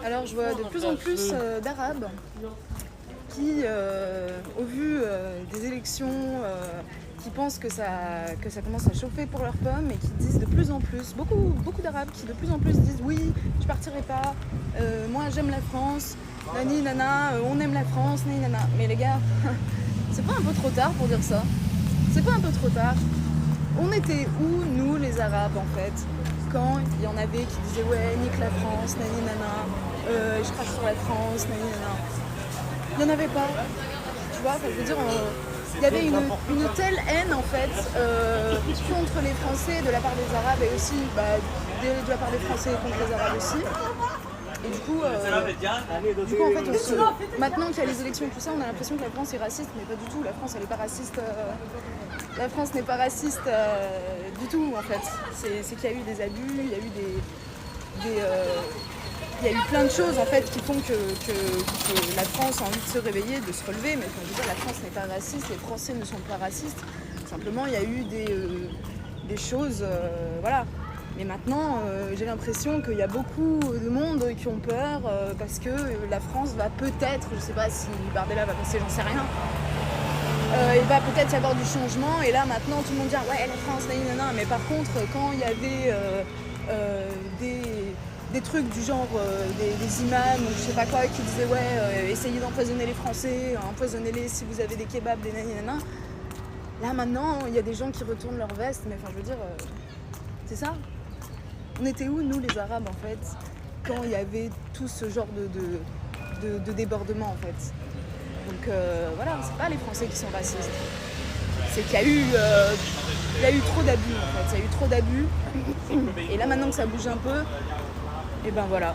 Alors je vois de plus en plus d'Arabes qui, au vu des élections, qui pensent que ça commence à chauffer pour leurs pommes et qui disent de plus en plus, beaucoup d'Arabes qui de plus en plus disent oui, je partirai pas, moi j'aime la France, nani nana, on aime la France, nani nana. Mais les gars, c'est pas un peu trop tard pour dire ça? C'est pas un peu trop tard? On était où, nous les Arabes en fait, quand il y en avait qui disaient ouais, nique la France, nani nana, je crache sur la France, nani nana. Il n'y en avait pas, tu vois, je veux dire, il y avait une telle haine en fait contre les Français de la part des Arabes et aussi de la part des Français contre les Arabes aussi. Et du coup en fait, maintenant qu'il y a les élections et tout ça, on a l'impression que la France est raciste, mais pas du tout. La France, elle n'est pas raciste. La France n'est pas raciste du tout en fait. C'est qu'il y a eu des abus, il y a eu il y a eu plein de choses en fait qui font que la France a envie de se réveiller, de se relever, mais je veux dire, la France n'est pas raciste, les Français ne sont pas racistes. Simplement, il y a eu des choses, voilà. Mais maintenant, j'ai l'impression qu'il y a beaucoup de monde qui ont peur parce que la France va peut-être, je sais pas si Bardella va passer, j'en sais rien. Il va peut-être y avoir du changement et là maintenant tout le monde dit ouais la France, nanana. Mais par contre quand il y avait des trucs du genre des imams ou je sais pas quoi qui disaient ouais essayez d'empoisonner les Français, empoisonnez-les si vous avez des kebabs, des nanana. Là maintenant il y a des gens qui retournent leur veste, mais enfin je veux dire c'est ça. On était où nous les Arabes en fait quand il y avait tout ce genre de débordement en fait. Donc voilà, c'est pas les Français qui sont racistes. C'est qu'il y a eu trop d'abus en fait. Il y a eu trop d'abus. Et là maintenant que ça bouge un peu, et ben voilà.